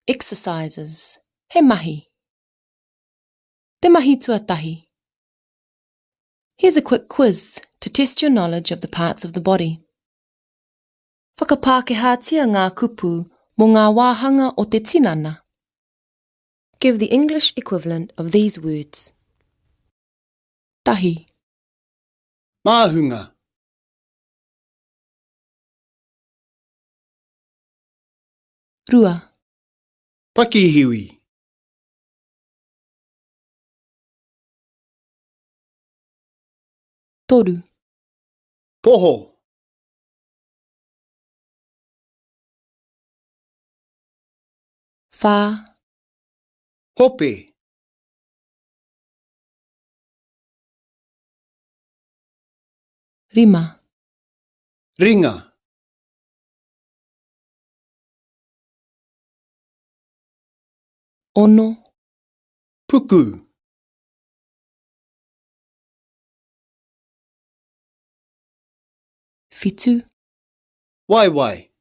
Exercises. He mahi. Te mahi tuatahi. Here's a quick quiz to test your knowledge of the parts of the body. Whakapākehātia ngā kupu mō ngā wāhanga o te tinana. Give the English equivalent of these words. Tahi. Māhunga. Rua. Pakihiwi. Toru. Poho. Whā. Hope. Rima. Ringa. Ono. Puku. Fitu. Waiwai.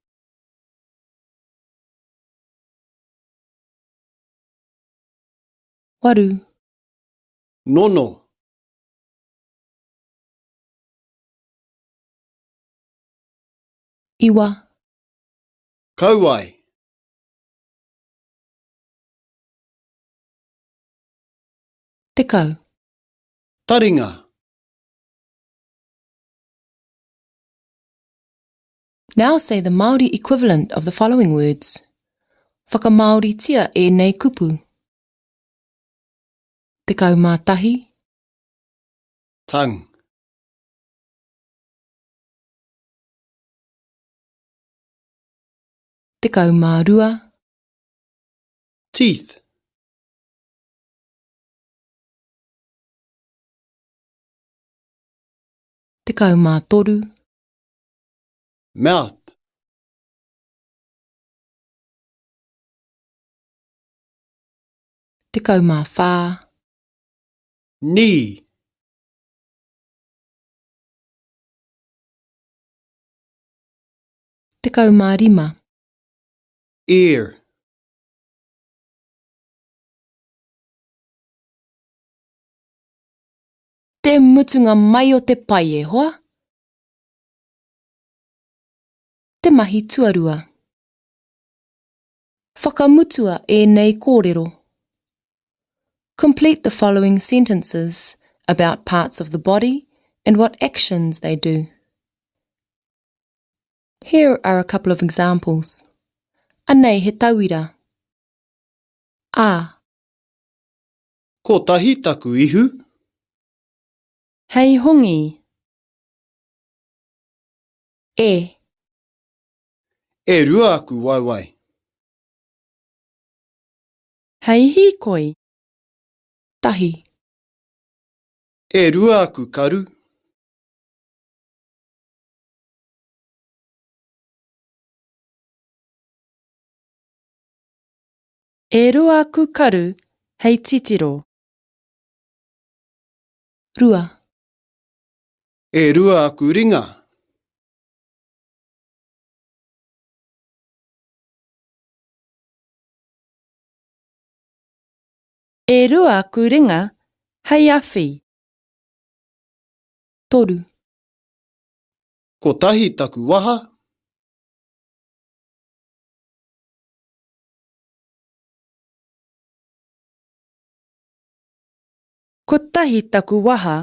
Waru. Nono. Iwa. Kauai. Tekau. Taringa. Now say the Māori equivalent of the following words. Whakamaoritia e nei kupu. Tekau mā tahi. Tang. Tekau mā rua. Teeth. Tekau mā toru. Mouth. Tekau mā whā. Knee. Tekau mā rima. Ear. Te mutunga mai o te pai e hoa. Te mahi tuarua. Whakamutua e nei kōrero. Complete the following sentences about parts of the body and what actions they do. Here are a couple of examples. Anei he tauira. A. Ko tahi taku ihu. Hei hongi. E. E rua aku waiwai. Hei hikoi. Tahi. E rua aku karu. E rua aku karu hei titiro. Rua. E rua aku ringa. E rua aku ringa hei awhi. Toru. Ko tahi taku waha. Ko tahi taku waha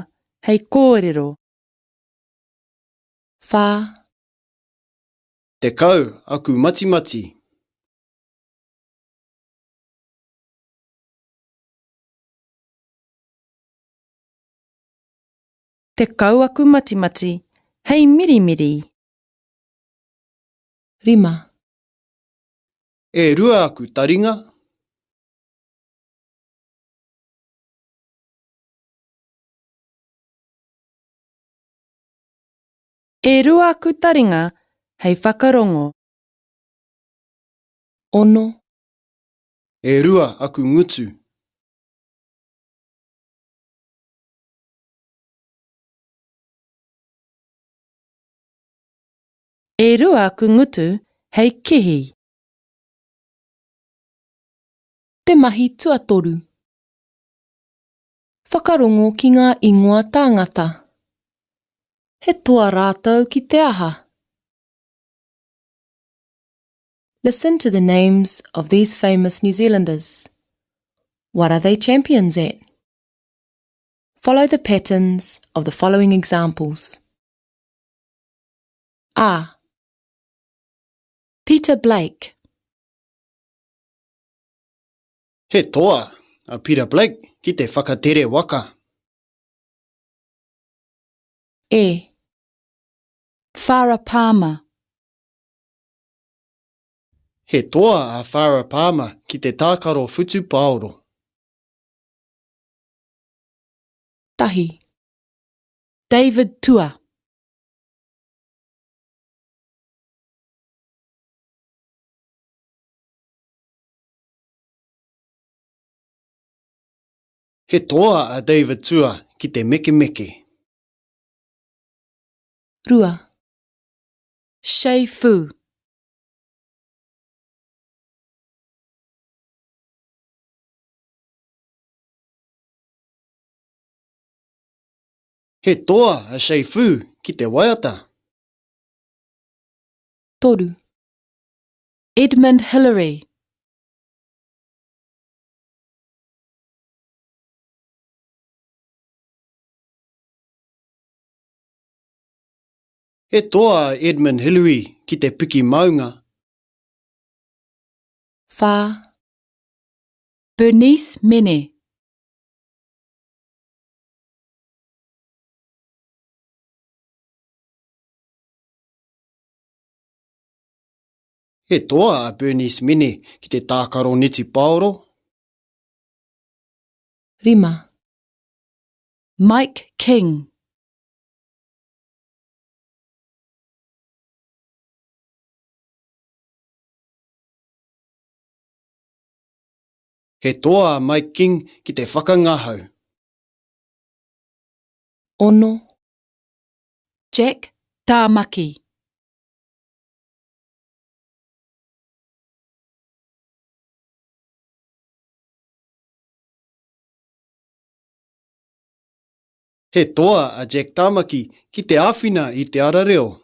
hei kōrero. Whā. Te kau aku matimati. Te kau aku matimati hei mirimiri. Rima. E rua aku taringa. E rua aku taringa hei whakarongo. Ono. E rua aku ngutu. E rua aku ngutu hei kihi. Te mahi tuatoru. Whakarongo ki ngā ingoa tāngata. He toa rātou ki te aha. Listen to the names of these famous New Zealanders. What are they champions at? Follow the patterns of the following examples. A. Peter Blake. He toa a Peter Blake ki te whakatere waka. E. Farah Palmer. He toa a Farah Palmer ki te tākaro whutu paoro. Tahi. David Tua. He toa a David Tua ki te meke meke. Rua. Shei Fu. He toa a Shei Fu ki te waiata. Toru. Edmund Hillary. He toa a Edmund Hillary ki te piki maunga. Whā. Bernice Mene. He toa a Bernice Mene ki te tākaro niti paoro. Rima. Mike King. He toa a Mike King ki te whakangahau. Ono. Jack Tāmaki. He toa a Jack Tamaki ki te āwhina i te ara reo.